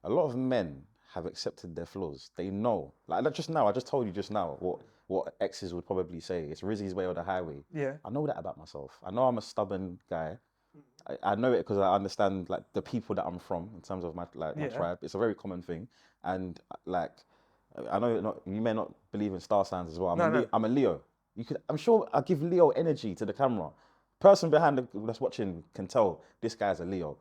A lot of men have accepted their flaws. They know. Like just now, I just told you just now what exes would probably say. It's Rizzy's way or the highway. Yeah. I know that about myself. I know I'm a stubborn guy. I know it because I understand like the people that I'm from in terms of my tribe. It's a very common thing. And like, I know you may not believe in star signs as well. I'm a Leo. I'm sure I give Leo energy to the camera. Person behind that's watching can tell this guy's a Leo.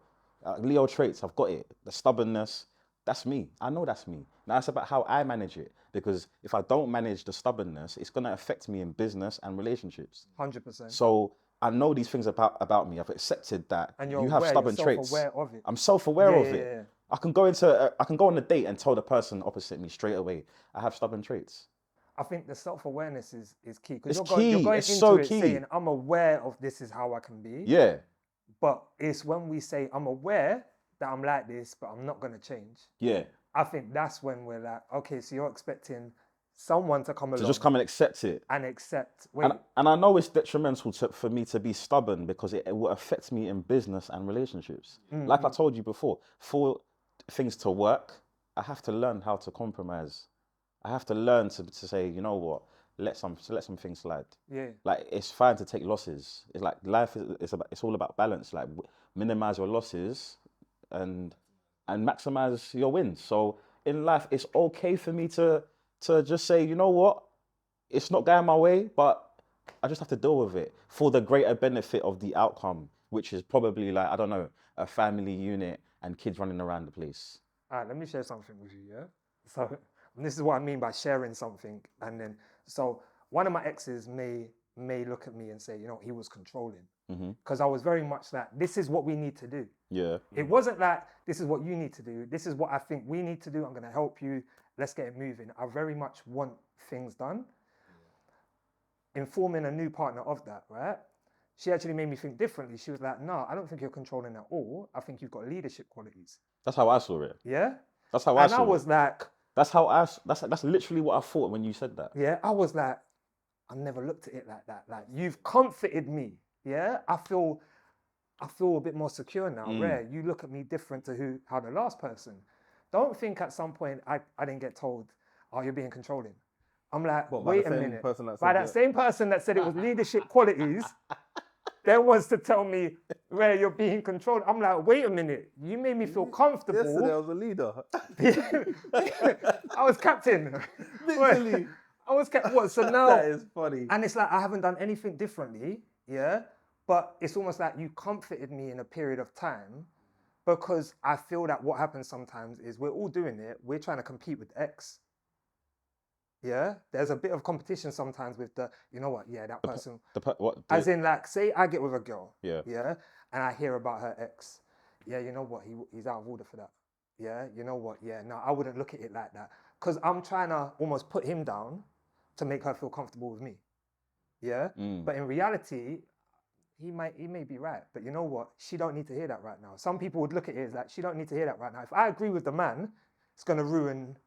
Leo traits, I've got it. The stubbornness, that's me. I know that's me. Now it's about how I manage it. Because if I don't manage the stubbornness, it's going to affect me in business and relationships. 100%. So I know these things about me. I've accepted that and you have stubborn traits. Self-aware of it. I'm self-aware of it. Yeah. I can go on a date and tell the person opposite me straight away, I have stubborn traits. I think the self-awareness is key. It's You're key. going It's into so it key. saying, I'm aware of this is how I can be. Yeah. But it's when we say, I'm aware that I'm like this, but I'm not going to change. Yeah. I think that's when we're like, okay, so you're expecting someone to come To along just come and accept it. and accept. Wait, And I know it's detrimental for me to be stubborn because it will affect me in business and relationships. Like I told you before, for things to work, I have to learn how to compromise. I have to learn to say, you know what, let some things slide. yeah, Like it's fine to take losses. It's like life it's all about balance. Like minimize your losses and maximize your wins. So in life, it's okay for me to just say, you know what, it's not going my way, but I just have to deal with it for the greater benefit of the outcome, which is probably like, I don't know, a family unit and kids running around the place. all right, let me share something with you, yeah? So, and this is what I mean by sharing something. And then, so one of my exes may look at me and say, you know, he was controlling. Because I was very much that, this is what we need to do. Yeah. It wasn't that, this is what you need to do. This is what I think we need to do. I'm going to help you. Let's get it moving. I very much want things done. Informing a new partner of that, right? She actually made me think differently. She was like, no, I don't think you're controlling at all. I think you've got leadership qualities. That's how I saw it. Yeah? That's how I And saw I was it. like, That's literally what I thought when you said that. yeah, I was like, I never looked at it like that. Like, you've comforted me. Yeah? I feel a bit more secure now. Rare, you look at me different to how the last person. Don't think at some point I didn't get told, oh, you're being controlling. I'm like, wait a minute. By that same person that said it was leadership qualities, then was to tell me where you're being controlled. I'm like, wait a minute. You made me feel comfortable. Yesterday I was a leader. I was captain. Literally. I was captain. What? So now That is funny. And it's like I haven't done anything differently. Yeah. But it's almost like you comforted me in a period of time because I feel that what happens sometimes is we're all doing it. We're trying to compete with X. Yeah, there's a bit of competition sometimes with you know what? Yeah, that person. As in, like, say I get with a girl. Yeah. Yeah, and I hear about her ex. Yeah, you know what? He's out of order for that. Yeah, you know what? Yeah, no, I wouldn't look at it like that because I'm trying to almost put him down to make her feel comfortable with me. Yeah, but in reality, he may be right. But you know what? She don't need to hear that right now. Some people would look at it as like she don't need to hear that right now. If I agree with the man, it's gonna ruin.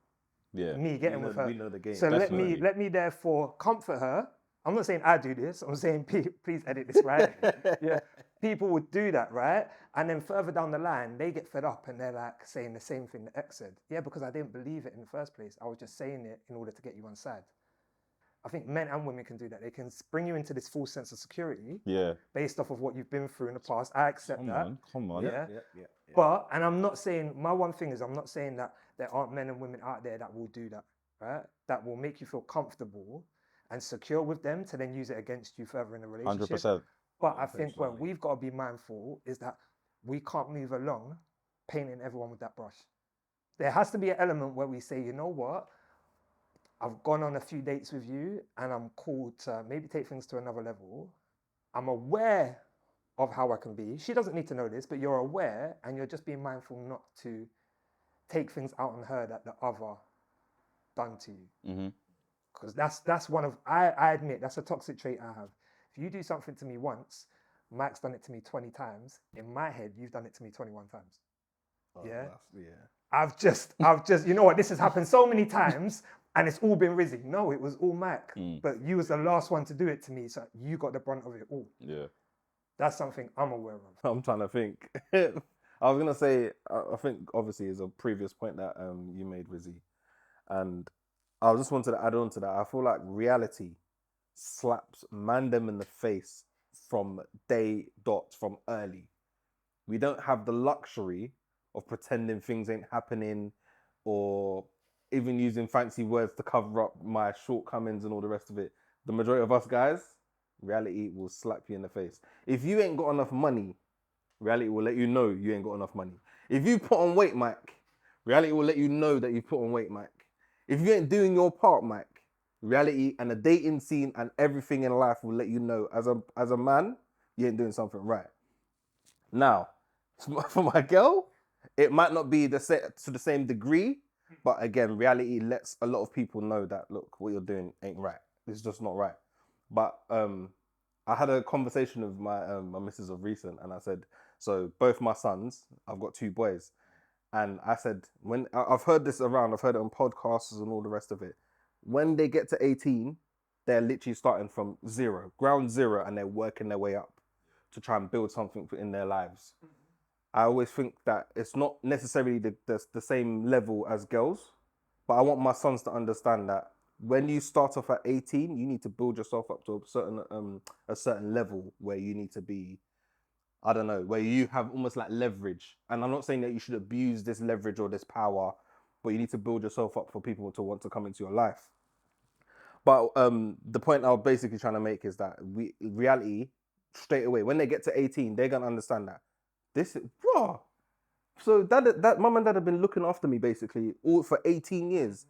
Yeah. Me getting with her. We know the game. So Definitely. let me therefore comfort her. I'm not saying I do this. I'm saying please edit this, right? Yeah. People would do that, right? And then further down the line, they get fed up and they're like saying the same thing the ex said. Yeah, because I didn't believe it in the first place. I was just saying it in order to get you on side. I think men and women can do that. They can bring you into this false sense of security. Yeah. Based off of what you've been through in the past. I accept that. Come on. Yeah. Yeah. But, and I'm not saying, my one thing is I'm not saying that there aren't men and women out there that will do that, right? That will make you feel comfortable and secure with them to then use it against you further in the relationship. 100%. But I think what we've got to be mindful is that we can't move along painting everyone with that brush. There has to be an element where we say, you know what? I've gone on a few dates with you and I'm called to maybe take things to another level. I'm aware of how I can be. She doesn't need to know this, but you're aware and you're just being mindful not to take things out on her that the other done to you. Because that's one of, I admit, that's a toxic trait I have. If you do something to me once, Mike's done it to me 20 times. In my head, you've done it to me 21 times. Yeah? I've just, you know what, this has happened so many times and it's all been Rizzy. No, it was all Mike. But you was the last one to do it to me, so you got the brunt of it all. Yeah. That's something I'm aware of. I'm trying to think. I was gonna say, I think obviously is a previous point that you made, Rizzy, and I just wanted to add on to that. I feel like reality slaps mandem in the face from day dot, from early. We don't have the luxury of pretending things ain't happening, or even using fancy words to cover up my shortcomings and all the rest of it. The majority of us guys, reality will slap you in the face. If you ain't got enough money, reality will let you know you ain't got enough money. If you put on weight, Mike, reality will let you know that you put on weight, Mike. If you ain't doing your part, Mike, reality and the dating scene and everything in life will let you know as a man, you ain't doing something right. Now, for my girl, it might not be to the same degree, but again, reality lets a lot of people know that, look, what you're doing ain't right. It's just not right. But I had a conversation with my missus of recent, and I said, so both my sons, I've got 2 boys, and I said, when I've heard this around, I've heard it on podcasts and all the rest of it, when they get to 18, they're literally starting from zero, ground zero, and they're working their way up to try and build something in their lives. I always think that it's not necessarily the same level as girls, but I want my sons to understand that when you start off at 18, you need to build yourself up to a certain level where you need to be, I don't know, where you have almost like leverage. And I'm not saying that you should abuse this leverage or this power, but you need to build yourself up for people to want to come into your life. But the point I was basically trying to make is that reality, straight away, when they get to 18, they're going to understand that this is, bro. So that mum and dad have been looking after me basically all for 18 years.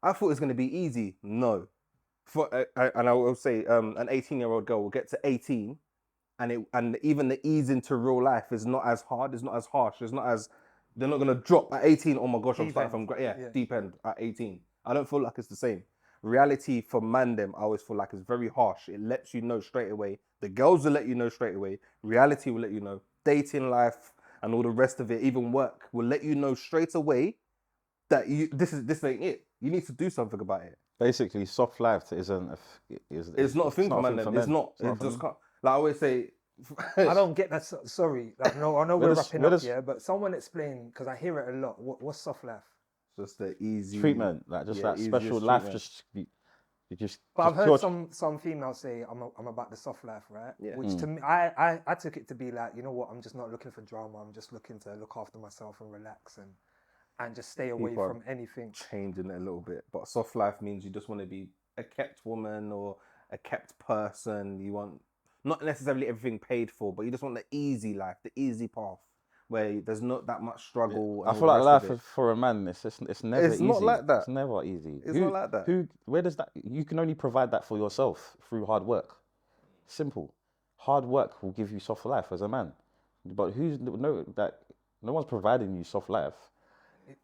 I thought it was going to be easy. No. And I will say an 18-year-old girl will get to 18 and even the ease into real life is not as hard, it's not as harsh, it's not as, they're not going to drop at 18, oh my gosh, I'm starting from, deep end at 18. I don't feel like it's the same. Reality for them, I always feel like it's very harsh. It lets you know straight away. The girls will let you know straight away. Reality will let you know. Dating life and all the rest of it, even work, will let you know straight away that this ain't it. You need to do something about it. Basically, soft life isn't. It's not a thing for men. It's not. It just can't. Like I always say. I don't get that. Sorry, like, no, I know we're wrapping up here, but someone explain, because I hear it a lot. What's soft life? Just the easy treatment, like just that special life. But I've heard some females say I'm about the soft life, right? Yeah. Which to me, I took it to be like, you know what? I'm just not looking for drama. I'm just looking to look after myself and relax and just stay away from anything. Changing it a little bit, but soft life means you just want to be a kept woman or a kept person. You want not necessarily everything paid for, but you just want the easy life, the easy path, where there's not that much struggle. I feel like life for a man, it's never easy. It's not like that. It's never easy. It's not like that. Where does that? You can only provide that for yourself through hard work. Simple. Hard work will give you soft life as a man, but no one's providing you soft life.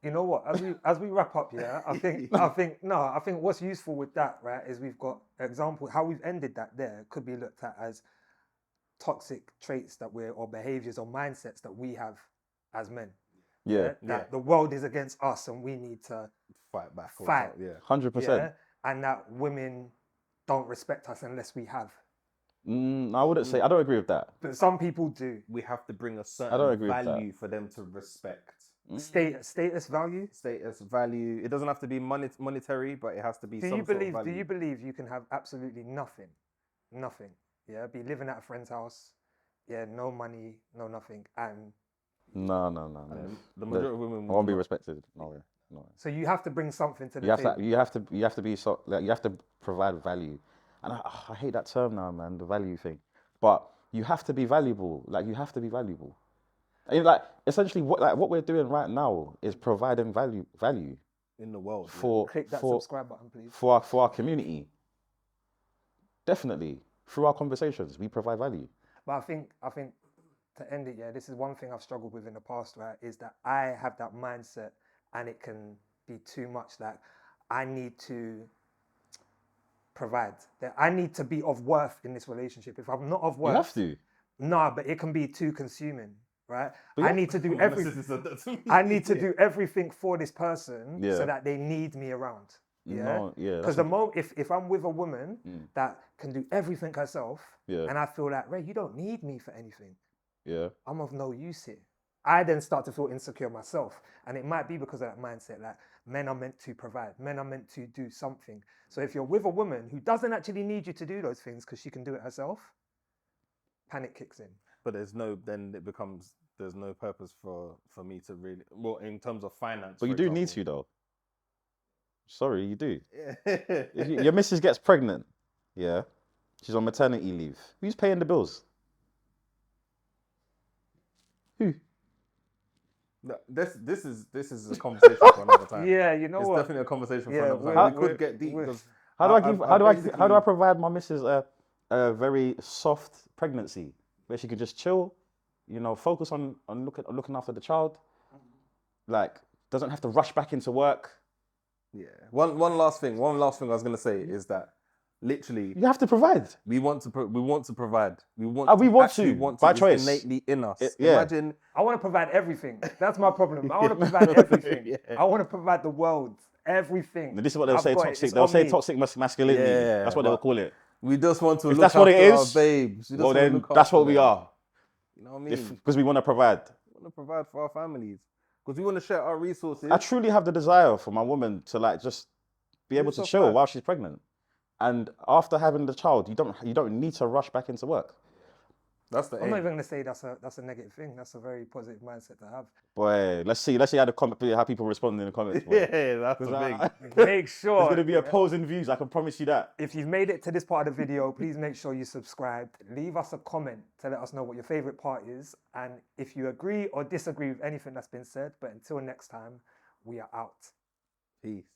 You know what? As we wrap up, yeah, I think what's useful with that, right, is we've got example how we've ended that there could be looked at as toxic traits or behaviors or mindsets that we have as men. Yeah. That the world is against us and we need to fight back. 100%. And that women don't respect us unless we have. I wouldn't say. I don't agree with that. But some people do. We have to bring a certain value for them to respect. Status value. Status value. It doesn't have to be monetary, but it has to be some sort of value. Do you believe you can have absolutely nothing? Nothing. Yeah, be living at a friend's house. Yeah, no money, no nothing, and no. The majority of women won't be respected. No. So you have to bring something to the table. You have to be you have to provide value, and I hate that term now, man. The value thing, but you have to be valuable. Like you have to be valuable. And like essentially, what we're doing right now is providing value in the world. Click that subscribe button, please. For our community. Definitely. Through our conversations, we provide value. But I think to end it, this is one thing I've struggled with in the past, right? Is that I have that mindset, and it can be too much. Like I need to provide. That I need to be of worth in this relationship. If I'm not of worth, you have to. No, but it can be too consuming, right? I need to do everything. I need to do everything for this person so that they need me around. Because the moment if I'm with a woman that can do everything herself, and I feel like, Ray, you don't need me for anything. I'm of no use here. I then start to feel insecure myself, and it might be because of that mindset. Like men are meant to provide, men are meant to do something. So if you're with a woman who doesn't actually need you to do those things because she can do it herself, panic kicks in. But there's no purpose for me to really, well, in terms of finance. But you do need to though. Sorry, you do. Your missus gets pregnant, she's on maternity leave. Who's paying the bills? Who? No, this is a conversation for another time. Yeah, you know it's what? It's definitely a conversation for another time. We could get deep. How do I provide my missus a very soft pregnancy where she could just chill, focus on looking after the child, like doesn't have to rush back into work. Yeah. One last thing I was gonna say is that literally you have to provide. We want to provide. We want by choice. Innately in us. Imagine. I want to provide everything. That's my problem. I want to provide everything. I want to provide the world. everything. This is what they'll I've say. got it. Toxic. It's They'll on say me. toxic masculinity. Yeah, That's what they'll but call it. We just want to If look that's what after it our is, babes. We just well want to then look that's after what we them. are. You know what I mean? Because we want to provide. We want to provide for our families. Because we want to share our resources. I truly have the desire for my woman to like just be able to Live chill life. while she's pregnant. And after having the child, you don't need to rush back into work. That's the I'm not aim. even going to say that's a negative thing. That's a very positive mindset to have. Boy, let's see how people respond in the comments. Boy. Yeah, that's the thing. Make sure There's going to be opposing views. I can promise you that. if you've made it to this part of the video, please make sure you subscribed. Leave us a comment to let us know what your favorite part is, and if you agree or disagree with anything that's been said. But until next time, we are out. Peace.